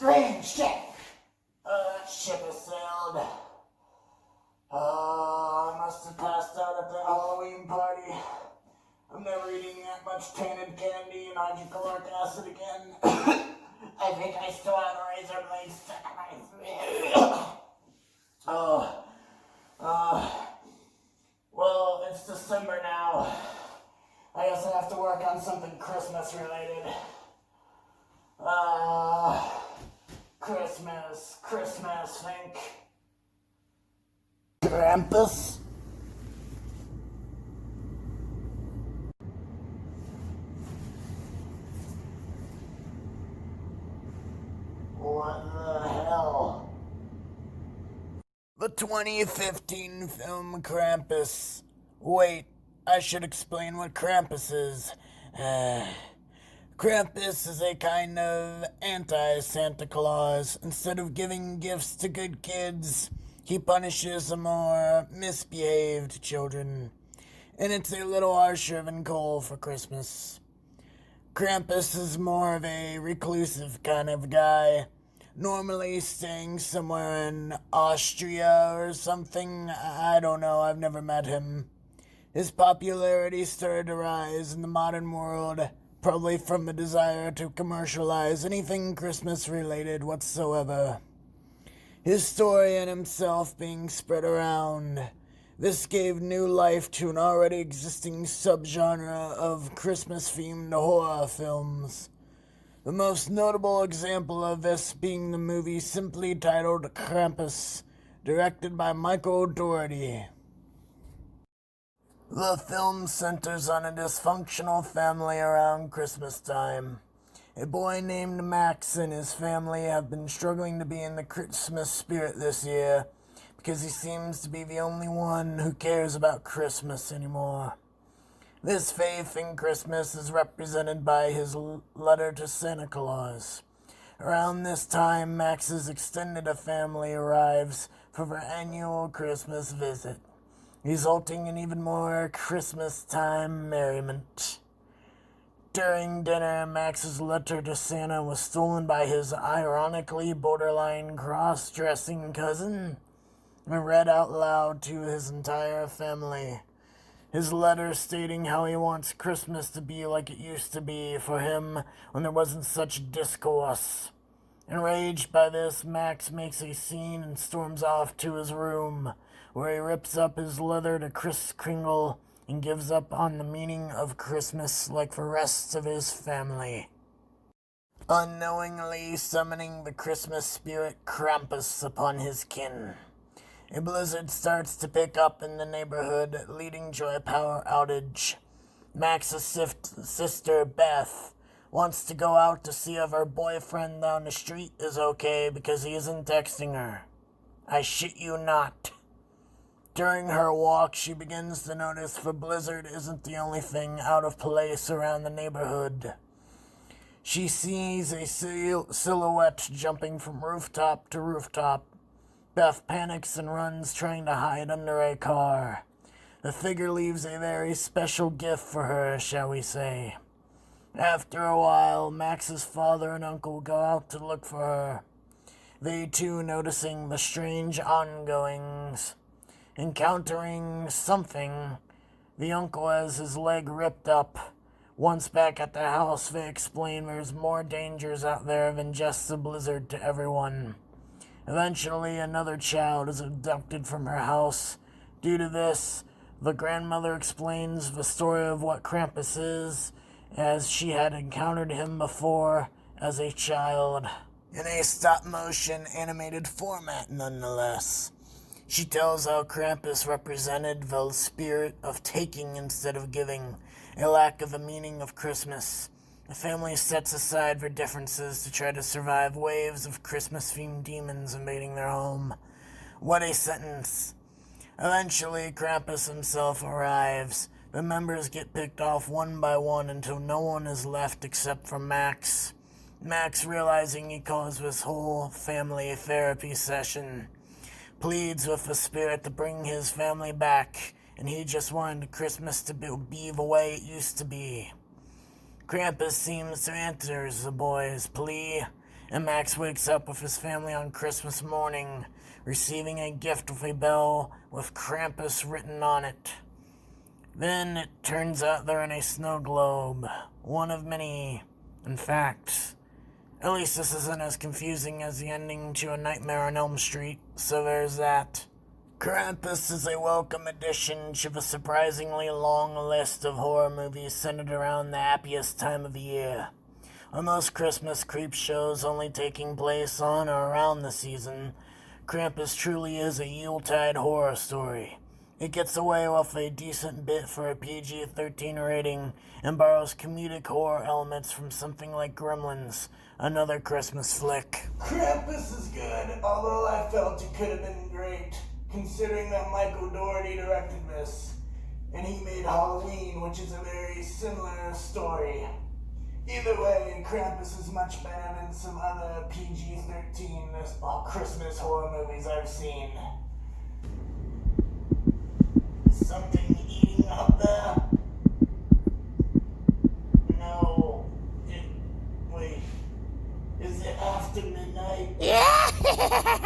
Strange shit. That ship has sailed. I must have passed out at the Halloween party. I'm never eating that much tainted candy and hydrochloric acid again. I think I still have a razor blade stuck in my throat. Well, it's December now. I guess I have to work on something Christmas related. Christmas, think. Krampus? What the hell? The 2015 film Krampus. Wait, I should explain what Krampus is. Krampus is a kind of anti-Santa Claus. Instead of giving gifts to good kids, he punishes the more misbehaved children. And it's a little harsher than coal for Christmas. Krampus is more of a reclusive kind of guy, normally staying somewhere in Austria or something. I don't know, I've never met him. His popularity started to rise in the modern world, probably from the desire to commercialize anything Christmas related whatsoever. His story and himself being spread around. This gave new life to an already existing subgenre of Christmas-themed horror films. The most notable example of this being the movie simply titled Krampus, directed by Michael Dougherty. The film centers on a dysfunctional family around Christmastime. A boy named Max and his family have been struggling to be in the Christmas spirit this year because he seems to be the only one who cares about Christmas anymore. This faith in Christmas is represented by his letter to Santa Claus. Around this time, Max's extended family arrives for their annual Christmas visit, resulting in even more Christmas-time merriment. During dinner, Max's letter to Santa was stolen by his ironically borderline cross-dressing cousin and read out loud to his entire family. His letter stating how he wants Christmas to be like it used to be for him when there wasn't such discourse. Enraged by this, Max makes a scene and storms off to his room, where he rips up his letter to Kris Kringle and gives up on the meaning of Christmas like the rest of his family, unknowingly summoning the Christmas spirit Krampus upon his kin. A blizzard starts to pick up in the neighborhood, leading to a power outage. Max's sister, Beth, wants to go out to see if her boyfriend down the street is okay because he isn't texting her. I shit you not. During her walk, she begins to notice the blizzard isn't the only thing out of place around the neighborhood. She sees a silhouette jumping from rooftop to rooftop. Beth panics and runs, trying to hide under a car. The figure leaves a very special gift for her, shall we say. After a while, Max's father and uncle go out to look for her, they too noticing the strange ongoings. Encountering something, the uncle has his leg ripped up. Once back at the house, they explain there's more dangers out there than just the blizzard to everyone. Eventually, another child is abducted from her house. Due to this, the grandmother explains the story of what Krampus is, as she had encountered him before as a child, in a stop-motion animated format nonetheless. She tells how Krampus represented the spirit of taking instead of giving, a lack of the meaning of Christmas. The family sets aside their differences to try to survive waves of Christmas-themed demons invading their home. What a sentence. Eventually, Krampus himself arrives. The members get picked off one by one until no one is left except for Max. Max, realizing he caused this whole family therapy session, pleads with the spirit to bring his family back, and he just wanted Christmas to be the way it used to be. Krampus seems to answer the boy's plea and Max wakes up with his family on Christmas morning, receiving a gift with a bell with Krampus written on it. Then it turns out they're in a snow globe, one of many. In fact, at least this isn't as confusing as the ending to A Nightmare on Elm Street, so there's that. Krampus is a welcome addition to the surprisingly long list of horror movies centered around the happiest time of the year. On most Christmas creep shows only taking place on or around the season, Krampus truly is a Yuletide horror story. It gets away with a decent bit for a PG-13 rating and borrows comedic horror elements from something like Gremlins, another Christmas flick. Krampus is good, although I felt it could have been great, considering that Michael Dougherty directed this, and he made Halloween, which is a very similar story. Either way, Krampus is much better than some other PG-13 Christmas horror movies I've seen. Something eating up there? No. Wait. Is it after midnight? Yeah!